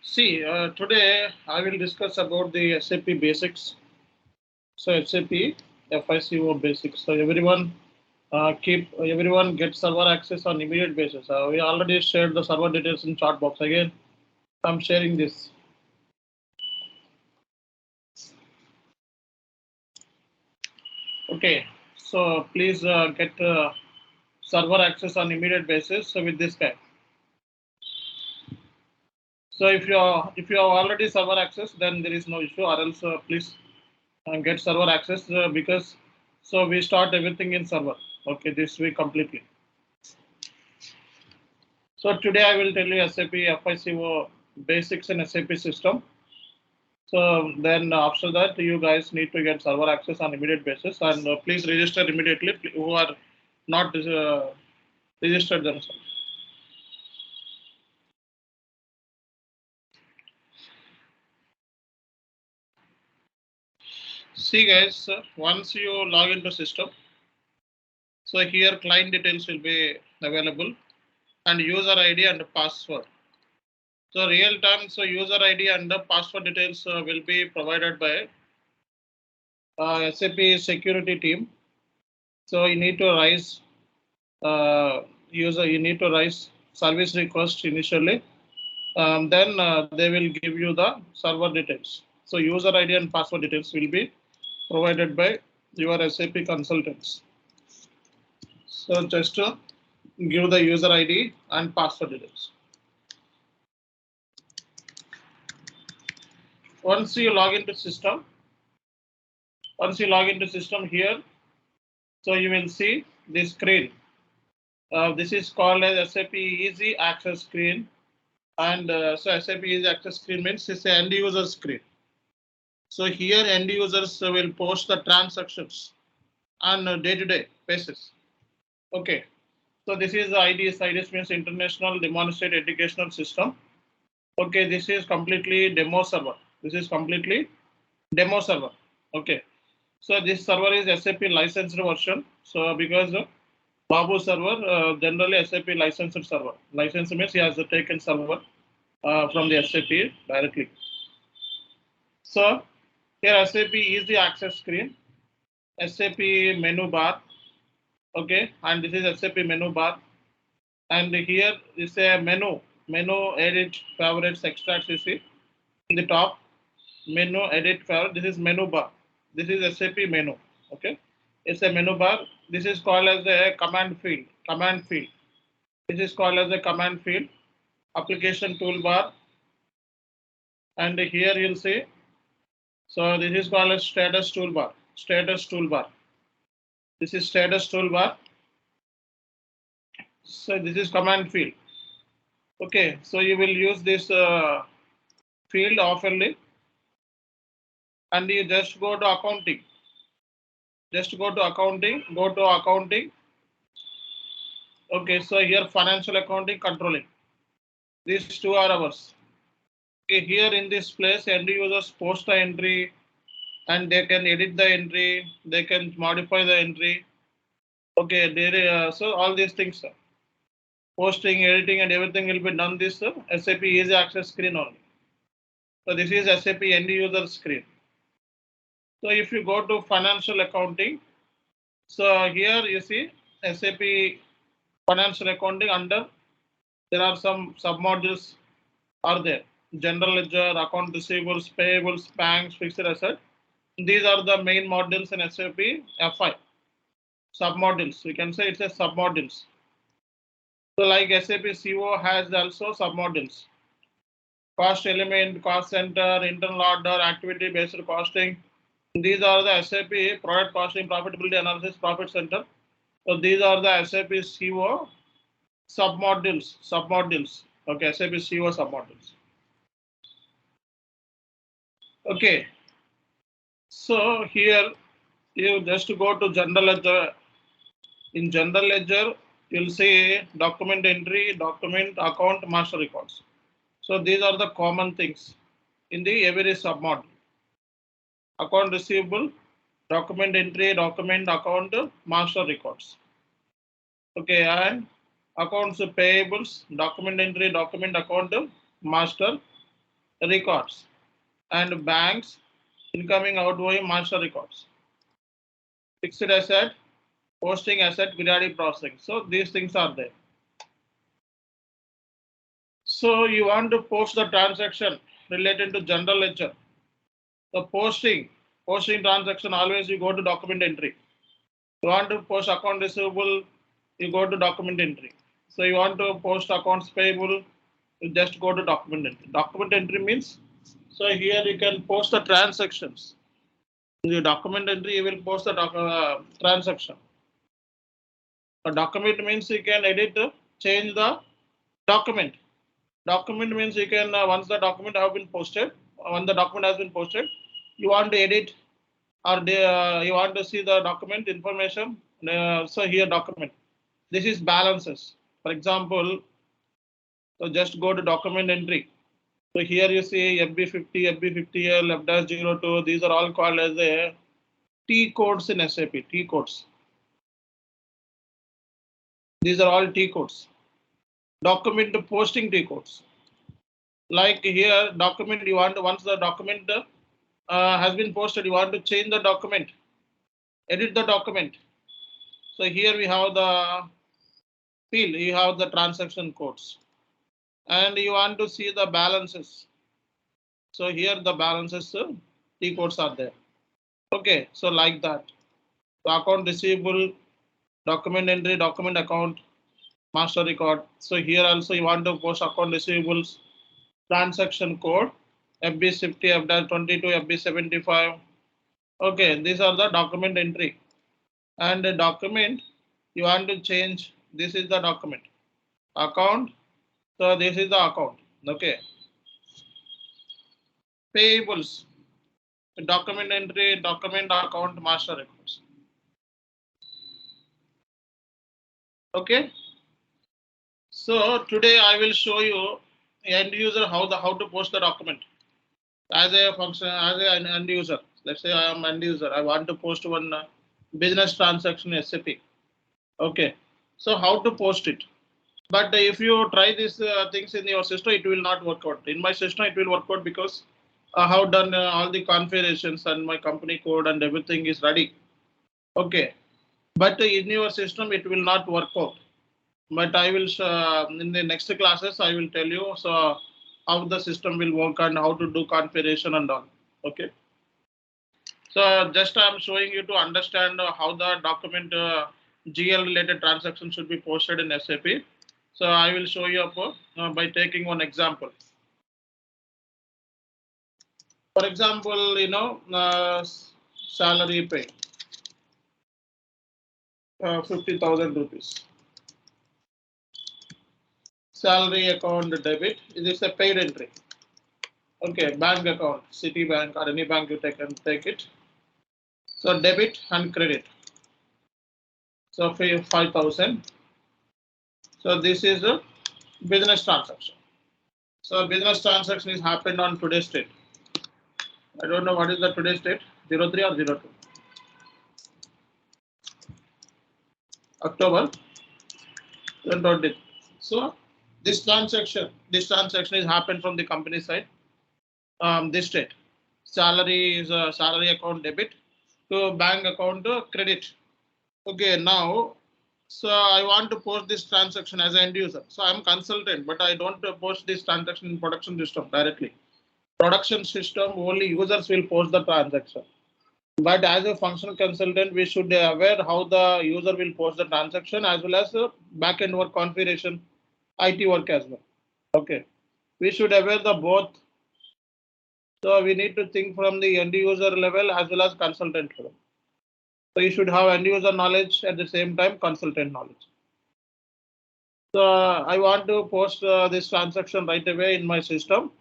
See, today I will discuss about the SAP basics. So SAP FICO basics. So everyone gets server access on immediate basis. We already shared the server details in chat box. Again, I'm sharing this. Okay, so please get server access on immediate basis. So with this guy. So if you have already server access, then there is no issue. Or else please get server access because so we start everything in server. Okay, this week completely. So today I will tell you SAP FICO basics in SAP system. So then after that you guys need to get server access on immediate basis and please register immediately who are not registered themselves. See guys, once you log into system, so here client details will be available and user ID and password. So real time, so user ID and the password details will be provided by SAP security team. So you need to raise you need to raise service request initially. Then they will give you the server details. So user ID and password details will be provided by your SAP consultants. So just to give the user ID and password details. Once you log into system here, so you will see this screen. This is called as SAP Easy Access Screen. And so SAP Easy Access Screen means it's an end user screen. So here end users will post the transactions on a day-to-day basis. Okay. So this is the IDS. IDS means International Demonstrated Educational System. Okay, this is completely demo server. Okay. So this server is SAP licensed version. So because Babu server, generally SAP licensed server. License means he has taken server from the SAP directly. So here SAP Easy Access Screen, SAP menu bar. Okay, and this is SAP menu bar. And here is a menu, edit, favorites, extracts. You see in the top, menu, edit, favorite. This is menu bar. This is SAP menu. Okay, it's a menu bar. This is called as a command field. This is called as a command field. Application toolbar. And here you'll see. So this is called as status toolbar. This is status toolbar. So this is command field. Okay, so you will use this field oftenly, and you just go to accounting. Go to accounting. Okay, so here financial accounting, controlling. These two are ours. Okay, here in this place, end users post the entry, and they can edit the entry. They can modify the entry. Okay, so all these things, posting, editing, and everything will be done this SAP Easy Access screen only. So this is SAP end user screen. So if you go to financial accounting, so here you see SAP financial accounting under there are some submodules are there. General ledger, account receivables, payables, banks, fixed asset. These are the main modules in SAP FI. Submodules. We can say it's a submodules. So like SAP CO has also submodules. Cost element, cost center, internal order, activity based costing. These are the SAP product costing, profitability analysis, profit center. So these are the SAP CO submodules. Okay, SAP CO submodules. Okay. So here you just go to general ledger. In general ledger, you'll see document entry, document, account, master records. So these are the common things in the every submodule. Account receivable, document entry, document, account, master records. Okay, and accounts payables, document entry, document, account, master, records, and banks, incoming, outgoing, master records, fixed asset, posting asset, periodic processing. So these things are there. So you want to post the transaction related to general ledger. The posting transaction, always you go to document entry. You want to post account receivable, you go to document entry. So you want to post accounts payable, you just go to document entry. Document entry means, so here you can post the transactions. In the document entry, you will post the transaction. A document means you can edit, change the document. Document means you can, once the document have been posted, when the document has been posted, you want to edit or you want to see the document information. So here document. This is balances. For example, so just go to document entry. So here you see FB50, FB50L, F-02. These are all called as a T codes in SAP. T codes. These are all T codes. Document posting T codes. Like here, document you want to, once the document has been posted, you want to change the document, edit the document. So here we have the field, you have the transaction codes, and you want to see the balances. So here the balances, T codes are there. Okay, so like that. So account receivable, document entry, document account, master record. So here also you want to post account receivables, transaction code, FB50, FB22, FB75. Okay, these are the document entry. And the document you want to change. This is the document. Account. So this is the account. Okay. Payables. Document entry, document account, master records. Okay. So today I will show you end user how to post the document as a function, as an end user. Let's say I am end user. I want to post one business transaction SAP. Okay. So how to post it? But if you try these things in your system, it will not work out. In my system, it will work out because I have done all the configurations and my company code and everything is ready. Okay. But in your system, it will not work out. But I will, in the next classes, I will tell you so how the system will work and how to do configuration and all. Okay. So just I'm showing you to understand how the document GL related transaction should be posted in SAP. So I will show you up by taking one example. For example, salary pay 50,000 rupees. Salary account debit. It is a paid entry. Okay, bank account, Citibank or any bank you take it. So debit and credit. So 5,000. So this is a business transaction. So business transaction is happened on today's date. I don't know what is the today's date, 03 or 02. October 2020. So this transaction is happened from the company side. This date. Salary is a salary account debit to bank account credit. Okay, now, so I want to post this transaction as an end user. So I'm consultant, but I don't post this transaction in production system directly. Production system, only users will post the transaction. But as a functional consultant, we should be aware how the user will post the transaction as well as back-end work configuration, IT work as well. Okay, we should aware the both. So we need to think from the end user level as well as consultant level. So you should have end user knowledge at the same time consultant knowledge. So I want to post this transaction right away in my system.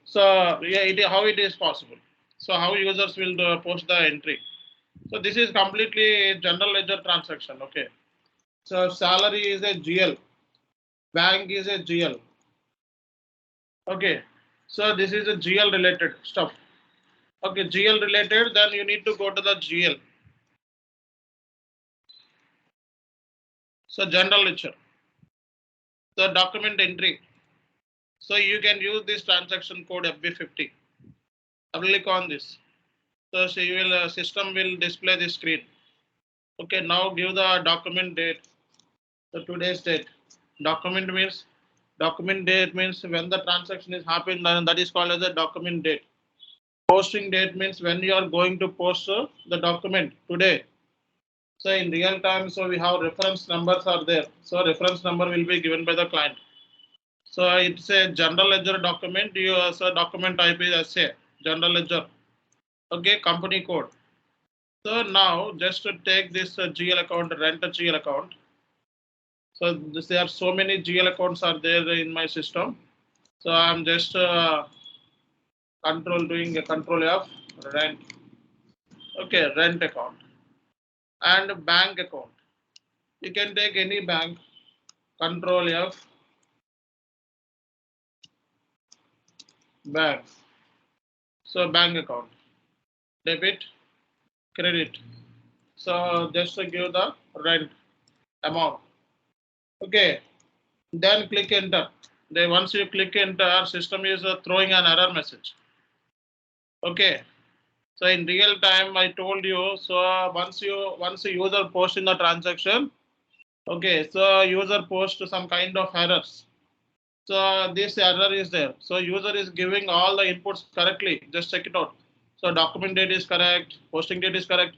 So yeah, how it is possible. So how users will post the entry. So this is completely general ledger transaction. Okay. So salary is a GL. Bank is a GL. Okay. So this is a GL related stuff. Okay, GL related, then you need to go to the GL. So general ledger. The document entry. So you can use this transaction code FB50. Click on this. So you will system will display the screen. Okay, now give the document date. So today's date. Document date means when the transaction is happened, that is called as a document date. Posting date means when you are going to post the document today. So in real time, so we have reference numbers are there. So reference number will be given by the client. So it's a general ledger document. So document type is SA, general ledger. Okay, company code. So now just to take this GL account, rent a GL account. So there are so many GL accounts are there in my system. So I'm just doing a control F rent. Okay, rent account and bank account. You can take any bank. Control F bank. So bank account, debit, credit. So just to give the rent amount. Okay, then click enter. Then once you click enter, system is throwing an error message. Okay. So in real time, I told you. So once the user posts in the transaction, okay. So user posts some kind of errors. So this error is there. So user is giving all the inputs correctly. Just check it out. So document date is correct, posting date is correct,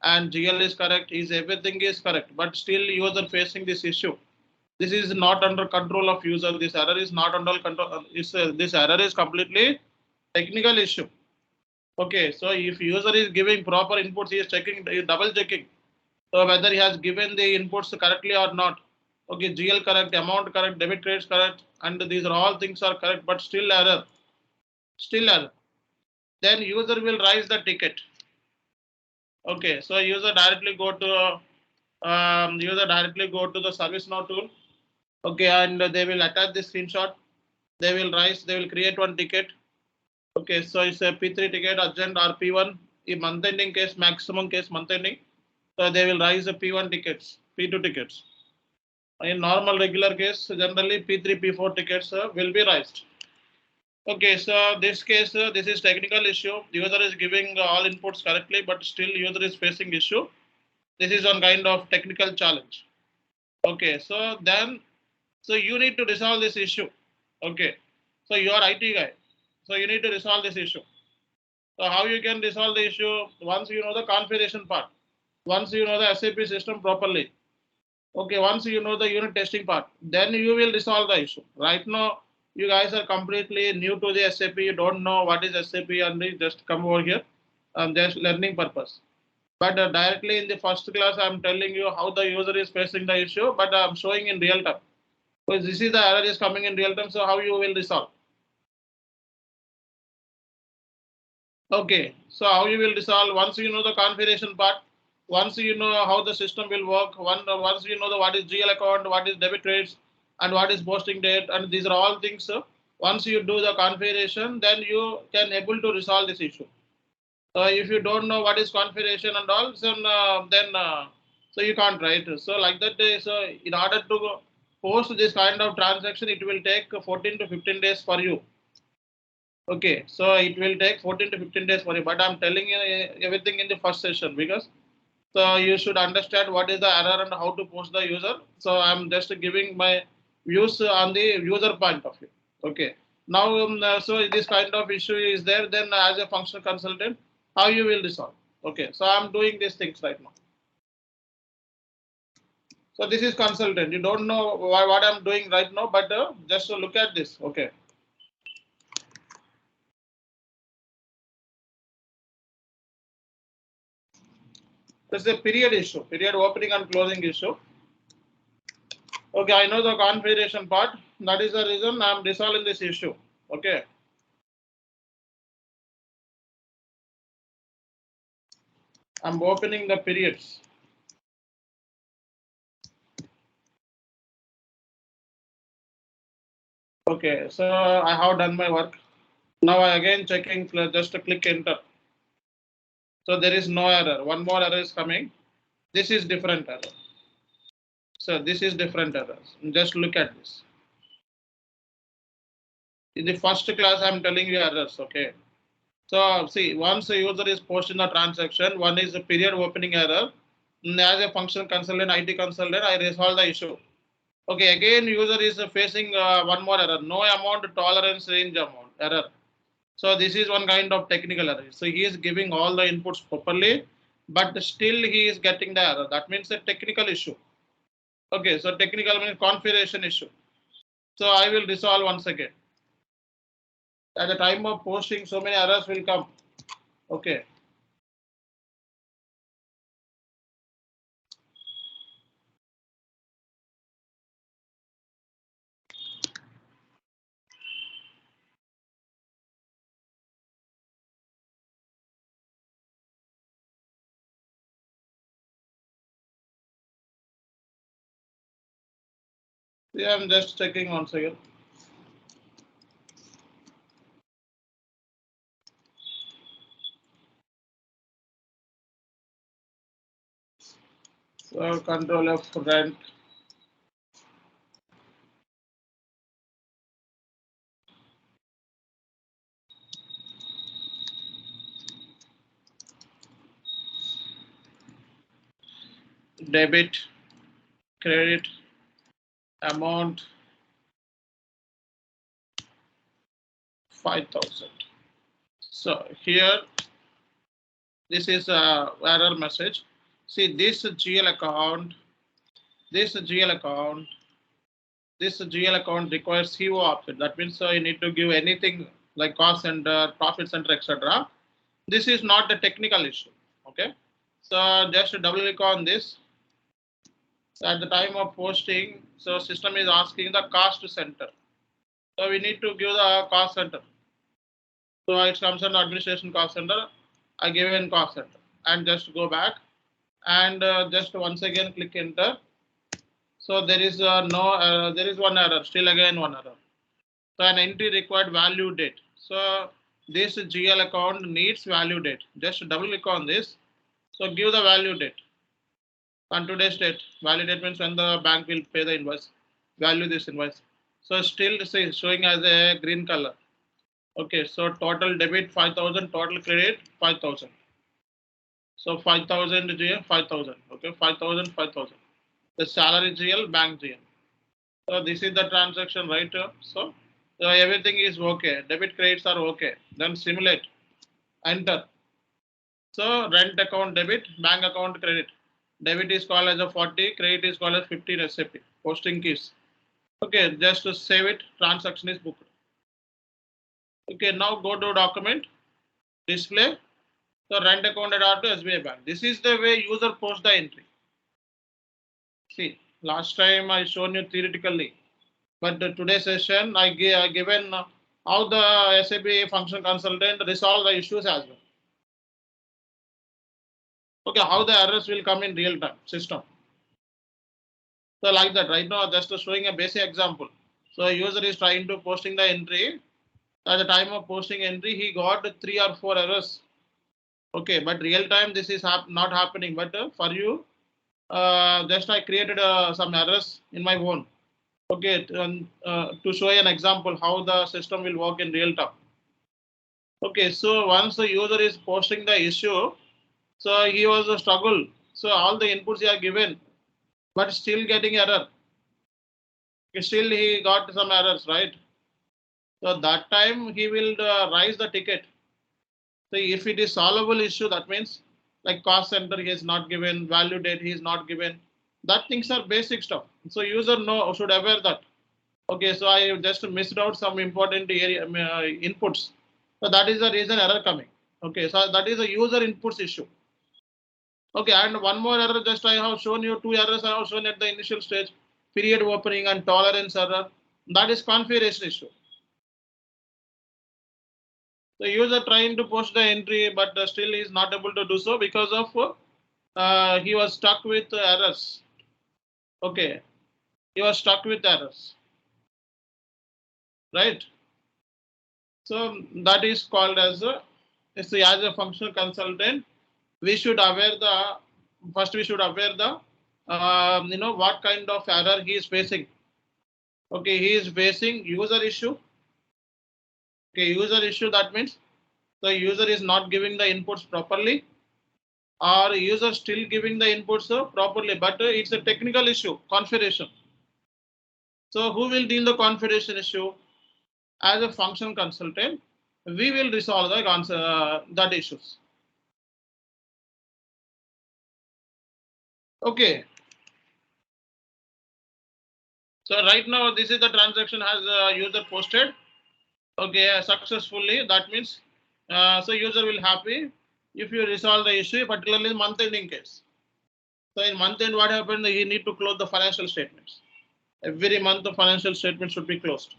and GL is correct. Is everything is correct, but still user facing this issue. This is not under control of user. This error is not under control. This error is completely technical issue. Okay, so if user is giving proper inputs, he is checking, double checking. So whether he has given the inputs correctly or not. Okay, GL correct, amount correct, debit credits correct, and these are all things are correct, but still error. Still error. Then user will raise the ticket. Okay, so user directly go to the ServiceNow tool. Okay, and they will attach this screenshot. They will create one ticket. Okay, so it's a P3 ticket, urgent or P1. In month ending case, maximum case month ending. So they will raise the P1 tickets, P2 tickets. In normal regular case, generally P3, P4 tickets will be raised. Okay, so this case, this is technical issue. User is giving all inputs correctly, but still user is facing issue. This is one kind of technical challenge. Okay, so you need to resolve this issue. Okay, so you are IT guy, so you need to resolve this issue. So how you can resolve the issue? Once you know the configuration part, once you know the SAP system properly. Okay, once you know the unit testing part, then you will resolve the issue. Right now, you guys are completely new to the SAP. You don't know what is SAP, and you just come over here, just learning purpose. But directly in the first class, I'm telling you how the user is facing the issue, but I'm showing in real time. Because this is the error is coming in real time, so how you will resolve? Okay, so how you will resolve once you know the configuration part, once you know how the system will work, once you know the what is GL account, what is debit rates, and what is posting date, and these are all things. Once you do the configuration, then you can able to resolve this issue. If you don't know what is configuration and all, so you can't write. So like that, so in order to post this kind of transaction, it will take 14 to 15 days for you. Okay, so it will take 14 to 15 days for you, but I'm telling you everything in the first session because so you should understand what is the error and how to post the user. So I'm just giving my views on the user point of view. Okay, now so this kind of issue is there. Then as a functional consultant, how you will resolve? Okay, so I'm doing these things right now. So this is consultant. You don't know what I'm doing right now, but just look at this. Okay. This is a period issue, period opening and closing issue. Okay, I know the configuration part. That is the reason I'm resolving this issue. Okay. I'm opening the periods. Okay, so I have done my work. Now I again checking, just to click enter. So there is no error. One more error is coming. This is different error. So this is different errors. Just look at this. In the first class, I'm telling you errors. Okay. So see, once a user is posting the transaction, one is a period opening error. As a function consultant, IT consultant, I resolve the issue. Okay, again user is facing one more error, no amount tolerance range amount error. So this is one kind of technical error. So he is giving all the inputs properly, but still he is getting the error. That means a technical issue. Okay, so technical means configuration issue. So I will resolve once again. At the time of posting, so many errors will come. Okay. Yeah, I'm just checking once again. So control F rent. Debit, credit, amount 5,000. So here, this is a error message. See this GL account, this GL account, this GL account requires CO option. That means you need to give anything like cost center, profit center, etc. This is not a technical issue. Okay. So just double click on this. So at the time of posting, so system is asking the cost center. So we need to give the cost center. So it comes under administration cost center. I give in cost center and just go back and just once again click enter. So there is there is one error, still again one error. So an entry required value date. So this GL account needs value date. Just double click on this. So give the value date. On today's date, value date means when the bank will pay the invoice. Value this invoice. So still say showing as a green color. Okay, so total debit 5,000, total credit 5,000. So 5,000 GL, 5,000. Okay, 5,000, 5,000. The salary GL, bank GL. So this is the transaction, right? So everything is okay. Debit credits are okay. Then simulate, enter. So rent account debit, bank account credit. Debit is called as a 40, credit is called as 15 SAP. Posting keys. Okay, just to save it, transaction is booked. Okay, now go to document, display. So rent account added to SBI bank. This is the way user post the entry. See, last time I shown you theoretically. But today's session, I given how the SAP function consultant resolve the issues as well. Okay, how the errors will come in real time system. So like that, right now, just showing a basic example. So user is trying to posting the entry. At the time of posting entry, he got 3 or 4 errors. Okay, but real time this is not happening. But for you, just I created some errors in my own. Okay, to show an example how the system will work in real time. Okay, so once the user is posting the issue, so he was a struggle. So all the inputs he are given, but still getting error. Still he got some errors, right? So that time he will raise the ticket. So if it is solvable issue, that means like cost center he is not given, value date he is not given. That things are basic stuff. So user know should aware that. Okay, so I just missed out some important area inputs. So that is the reason error coming. Okay, so that is a user inputs issue. Okay, and one more error, just I have shown you 2 errors I have shown at the initial stage, period opening and tolerance error. That is configuration issue. The user trying to post the entry, but still is not able to do so because of he was stuck with errors. Okay, he was stuck with errors, right? So that is called as as a functional consultant, we should aware the first we should aware the what kind of error he is facing. Okay, he is facing user issue. Okay, user issue, that means the user is not giving the inputs properly, or user still giving the inputs properly, but it's a technical issue, configuration. So who will deal the configuration issue? As a function consultant, we will resolve the that issues. Okay. So right now this is the transaction has user posted. Okay, successfully. That means so user will happy if you resolve the issue, particularly month ending case. So in month end, what happened? He need to close the financial statements. Every month the financial statement should be closed.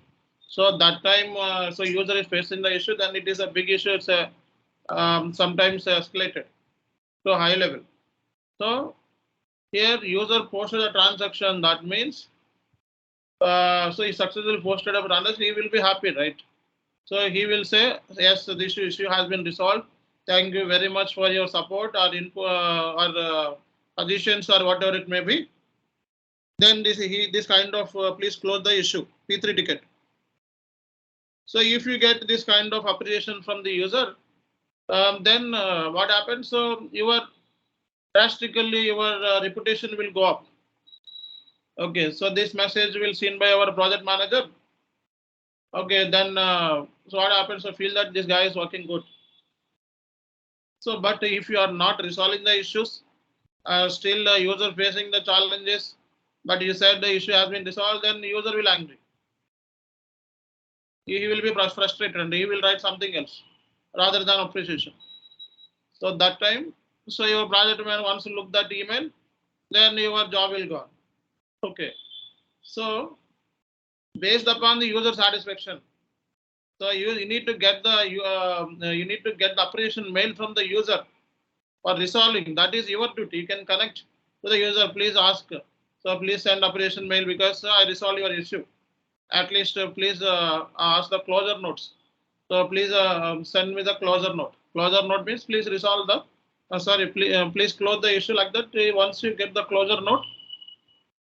So that time, so user is facing the issue, then it is a big issue. It's a sometimes escalated to a high level. So here user posted a transaction. That means so he successfully posted a transaction. He will be happy, right? So he will say, yes, this issue has been resolved. Thank you very much for your support or info or additions or whatever it may be. Then this kind of please close the issue P3 ticket. So if you get this kind of appreciation from the user, then what happens? So your drastically your reputation will go up. Okay, so this message will seen by our project manager. Okay, then so what happens? So feel that this guy is working good. So, but if you are not resolving the issues, still user facing the challenges, but you said the issue has been resolved, then user will angry. He will be frustrated and he will write something else rather than appreciation. So that time, so your project man wants to look that email, then your job will go. Okay. So based upon the user satisfaction, so you need to get the you need to get the appreciation mail from the user for resolving. That is your duty. You can connect to the user. Please ask. So please send appreciation mail because I resolve your issue. At least please ask the closure notes. So please send me the closure note. Closure note means please resolve the sorry please close the issue like that. Once you get the closure note,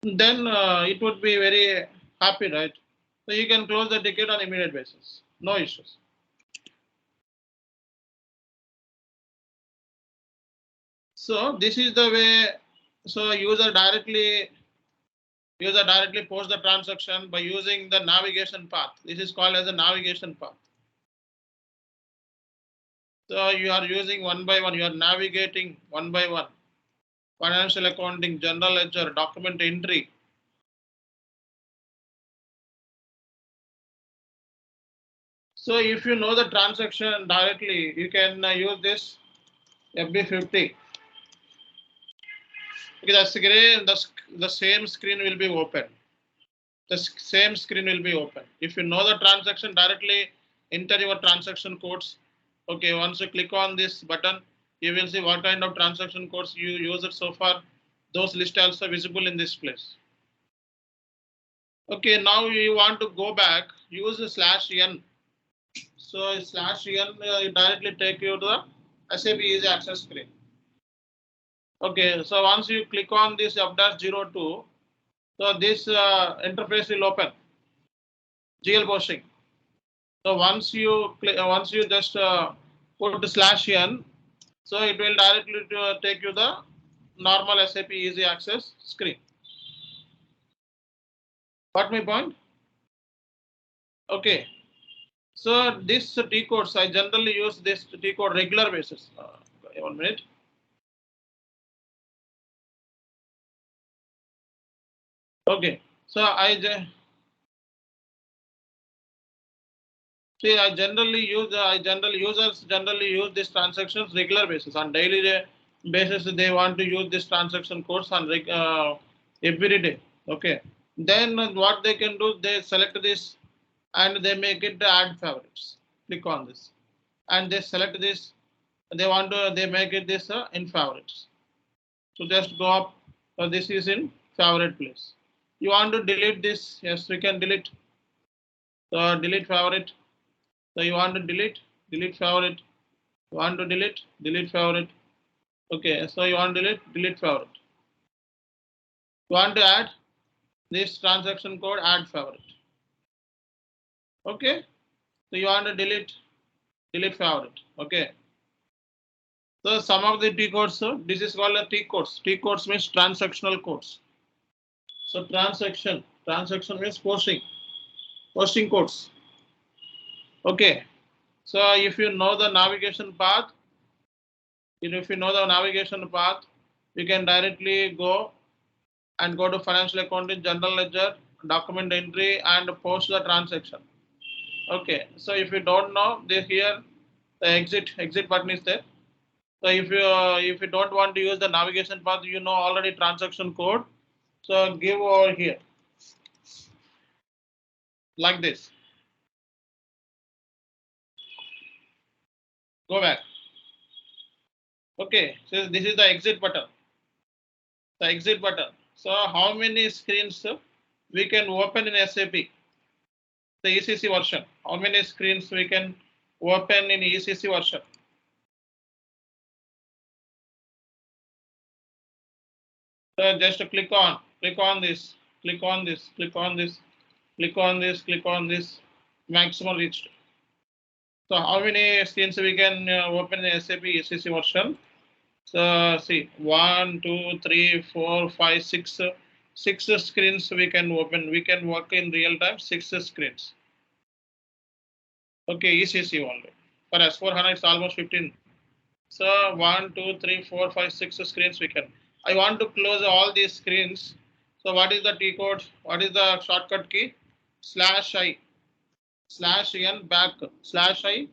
then it would be very happy, right? So you can close the ticket on immediate basis. No issues. So this is the way. So user directly post the transaction by using the navigation path. This is called as a navigation path. So you are using one by one. You are navigating one by one. Financial accounting, general ledger, document entry. So if you know the transaction directly, you can use this FB50. Because the same screen will be open. The same screen will be open. If you know the transaction directly, enter your transaction codes. Okay, once you click on this button, you will see what kind of transaction codes you used so far. Those lists are also visible in this place. Okay, now you want to go back, use /n. So /n directly take you to the SAP Easy Access screen. Okay, so once you click on this F-02, so this interface will open. GL posting. So once you just put /n, so it will directly take you the normal SAP Easy Access screen. Got my point? Okay. So this T codes, I generally use this T code regular basis. 1 minute. Okay. So users generally use these transactions regular basis on daily basis. They want to use this transaction codes on every day. Okay. Then what they can do, they select this and they make it add favorites. Click on this and they select this. They make it this in favorites. So just go up. So this is in favorite place. You want to delete this? Yes, we can delete. So delete favorite. So you want to delete favorite. You want to delete favorite. Okay, so you want to delete favorite. You want to add this transaction code, add favorite. Okay, So you want to delete favorite. Okay. So some of the T codes, this is called a T codes. T codes means transactional codes. So transaction means posting codes. Okay. So if you know the navigation path, you can directly go to financial accounting, general ledger, document entry, and post the transaction. Okay. So if you don't know, here the exit button is there. So if you don't want to use the navigation path, you know already transaction code. So give over here like this. Go back. Okay. So this is the exit button. The exit button. So how many screens we can open in SAP? The ECC version. How many screens we can open in ECC version? So just click on this, click on this, click on this, click on this, click on this. Maximum reached. So how many screens we can open in SAP ECC version? So see, 1, 2, 3, 4, 5, 6. 6 screens we can open. We can work in real time. 6 screens. Okay, ECC only. For S4 HANA, it's almost 15. So 1, 2, 3, 4, 5, 6 screens we can. I want to close all these screens. So what is the T code? What is the shortcut key? /I, /n back, /I,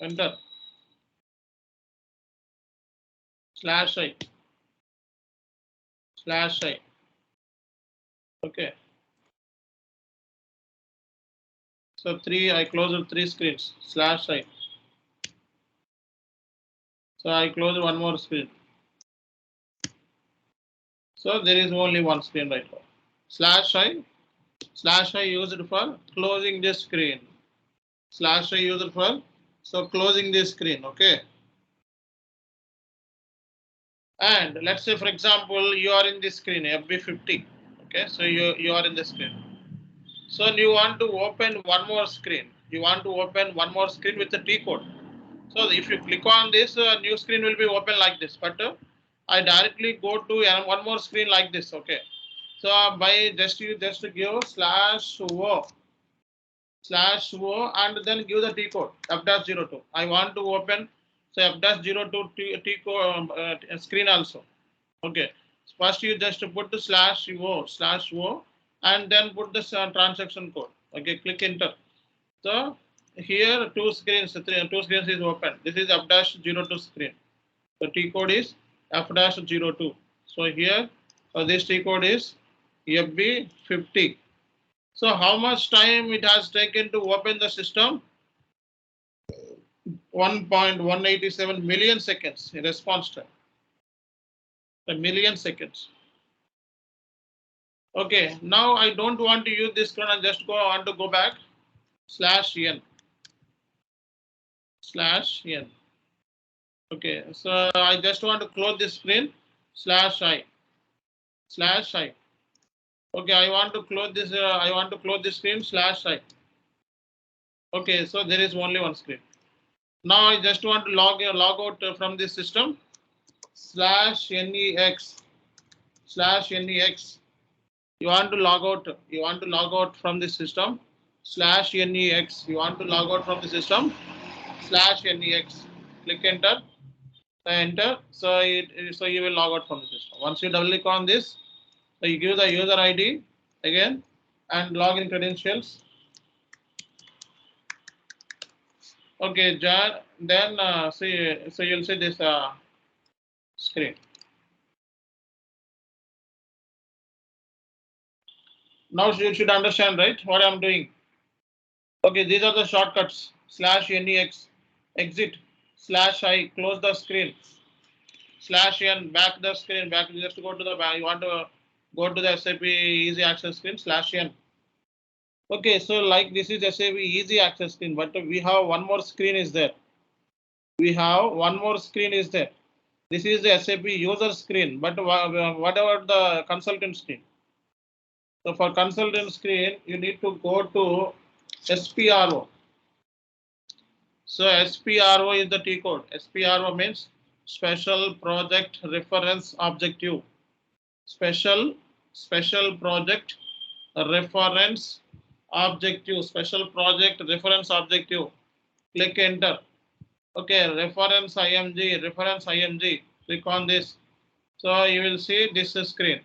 enter, /I, /I. Okay. So I closed 3 screens, /I. So I close one more screen. So there is only one screen right now. /I used for closing this screen. /I used for closing this screen. Okay. And let's say, for example, you are in this screen FB50. Okay, so you are in the screen. So you want to open one more screen. You want to open one more screen with the T code. So if you click on this, new screen will be open like this. But I directly go to one more screen like this. Okay. So by you give /o and then give the T code F-02. I want to open F-02 T code screen also. Okay. First you just put the /o and then put the transaction code. Okay. Click enter. So here two screens is open. This is F-02 screen. The T code is F-02. So here this T code is FB50. So how much time it has taken to open the system? 1.187 million seconds response time. A million seconds. Okay, now I don't want to use this code and just want to go back /n. Okay, so I just want to close this screen /I. Okay, I want to close this. Screen /I. Okay, so there is only one screen. Now I just want to log out from this system /NEX. You want to log out from this system /NEX. You want to log out from the system /NEX. Click enter. Enter. So you will log out from the system. Once you double click on this, so you give the user ID again and login credentials. Okay, then so you'll see this screen. Now you should understand, right, what I'm doing. Okay, these are the shortcuts /NEX, exit, /I, close the screen, /N, back the screen, just to go to the back. You want to go to the SAP easy access screen /N. Okay, so like this is SAP easy access screen, but we have one more screen is there. This is the SAP user screen, but what about the consultant screen? So for consultant screen, you need to go to SPRO. So SPRO is the T code. SPRO means Special Project Reference Objective. Special Project Reference Objective. Special Project Reference Objective. Click enter. Okay, reference IMG. Click on this. So you will see this screen.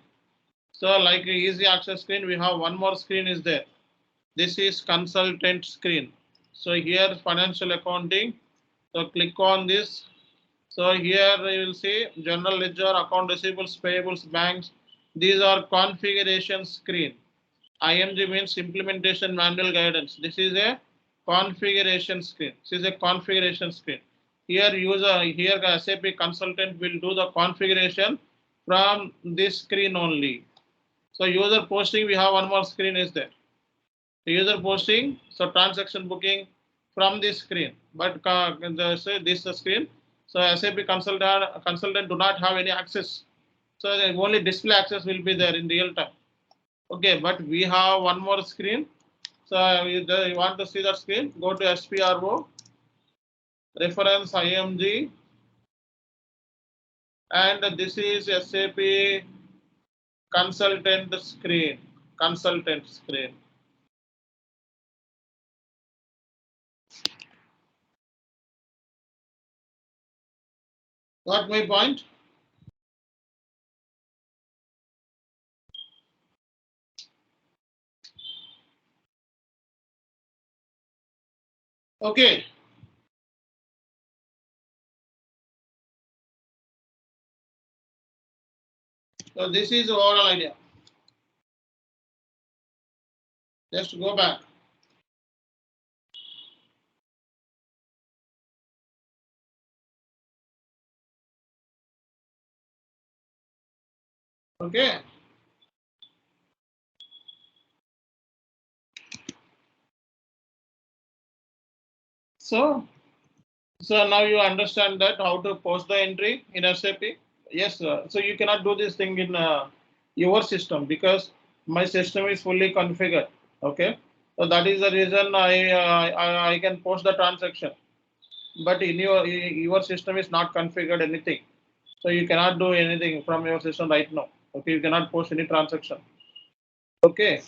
So like easy access screen, we have one more screen is there. This is consultant screen. So here financial accounting. So click on this. So here you will see general ledger, account receivables, payables, banks. These are configuration screen. IMG means implementation manual guidance. This is a configuration screen. This is a configuration screen. Here SAP consultant will do the configuration from this screen only. So user posting, we have one more screen is there. User posting, so transaction booking from this screen. But this screen, so SAP consultant do not have any access. So the only display access will be there in real time. Okay, but we have one more screen. So you want to see that screen? Go to SPRO, reference IMG, and this is SAP consultant screen. Consultant screen. Got my point? Okay. So this is the overall idea. Just go back. Okay. So now you understand that how to post the entry in SAP. Yes, so you cannot do this thing in your system because my system is fully configured. Okay, so that is the reason I can post the transaction. But in your system is not configured anything, so you cannot do anything from your system right now. Okay, you cannot post any transaction. Okay.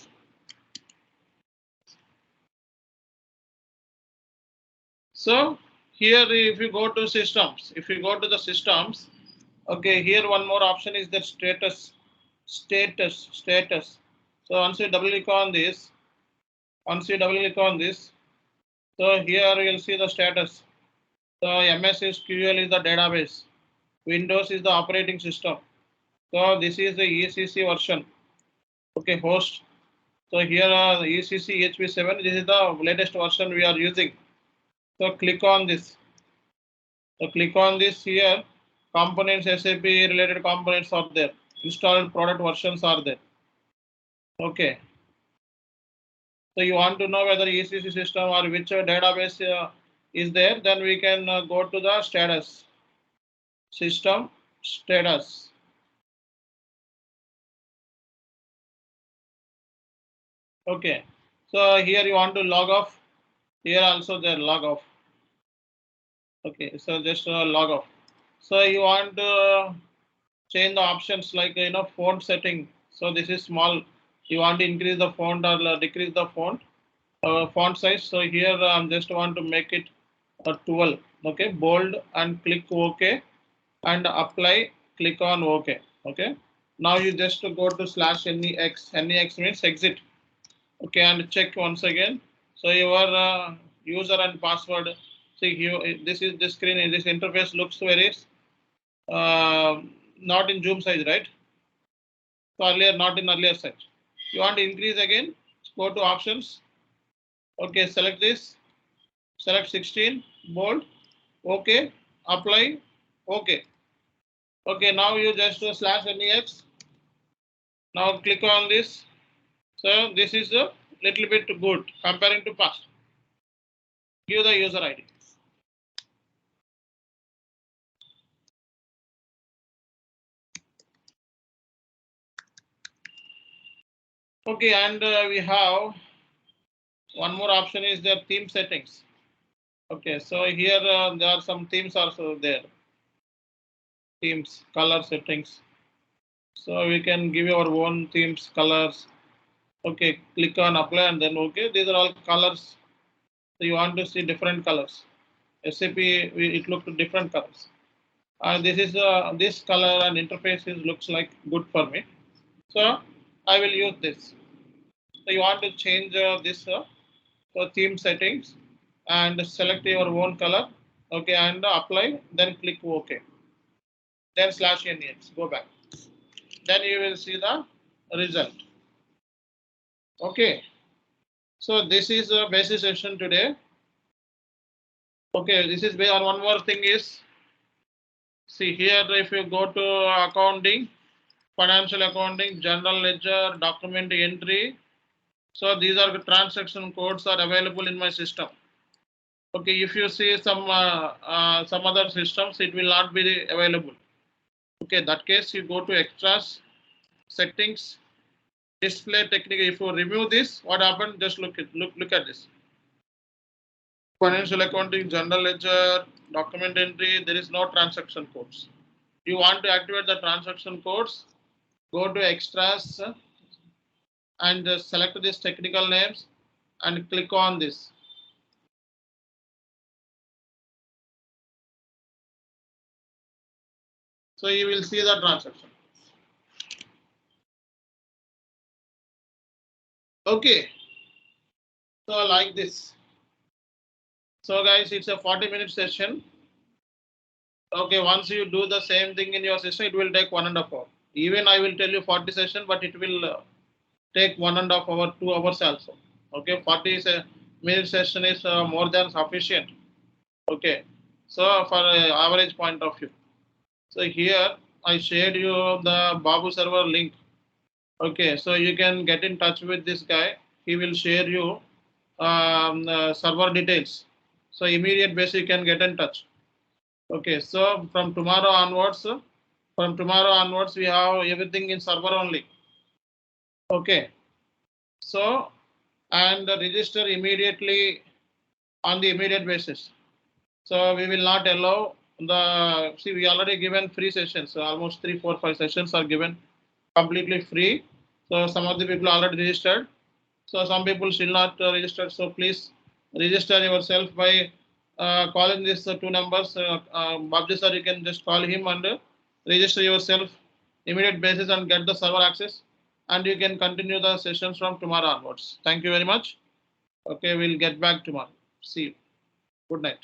So here, if you go to systems, okay, here one more option is the status. So once you double click on this, so here you'll see the status. So MS SQL is the database, Windows is the operating system. So this is the ECC version. Okay, host. So here the ECC HP7. This is the latest version we are using. So click on this. So click on this here. Components, SAP related components are there. Installed product versions are there. Okay. So you want to know whether ECC system or which database is there, then we can go to the status. System status. Okay. So here you want to log off. Here also there log off. Okay. So just log off. So you want to change the options like font setting. So this is small. You want to increase the font or decrease the font size. So here just want to make it 12. Okay, bold and click OK and apply. Click on OK. Okay. Now you just go to /NEX. NEX means exit. Okay, and check once again. So your user and password. See here, this screen. This interface looks very not in zoom size, right? So earlier, not in earlier size. You want to increase again? Go to options. Okay, select this. Select 16, bold. Okay, apply. Okay. Okay, now you just /NEX. Now click on this. So this is a little bit good comparing to past. Give the user ID. Okay, and we have one more option is the theme settings. Okay, so here there are some themes also there. Themes, color settings. So we can give our own themes, colors. Okay, click on apply and then okay. These are all colors. So you want to see different colors. SAP, it looked different colors. This color and interface looks like good for me. So I will use this. So you want to change this theme settings and select your own color. Okay, and apply. Then click OK. Then /NEX. Go back. Then you will see the result. Okay. So this is a basic session today. Okay, this is based on one more thing is, see here if you go to accounting, financial accounting, general ledger, document entry. So these are the transaction codes are available in my system. Okay, if you see some other systems, it will not be available. Okay, that case you go to extras, settings, display technique. If you remove this, what happened? Just look at this. Financial accounting, general ledger, document entry. There is no transaction codes. You want to activate the transaction codes? Go to extras and select these technical names and click on this. So you will see the transaction. Okay. So like this. So guys, it's a 40-minute session. Okay, once you do the same thing in your system, it will take 1.5 hours. Even I will tell you 40 session, but it will take 1.5 hours, 2 hours also. Okay, 40-minute session is more than sufficient. Okay, so for average point of view. So here I shared you the Babu server link. Okay, so you can get in touch with this guy. He will share you server details. So immediate basis you can get in touch. Okay, so from tomorrow onwards, we have everything in server only. Okay, so and register immediately on the immediate basis. So we will not allow the, see, we already given free sessions. So almost 3, 4, 5 sessions are given completely free. So some of the people already registered. So some people still not registered. So please register yourself by calling these two numbers. Babji sir, you can just call him and register yourself immediate basis and get the server access. And you can continue the sessions from tomorrow onwards. Thank you very much. Okay, we'll get back tomorrow. See you. Good night.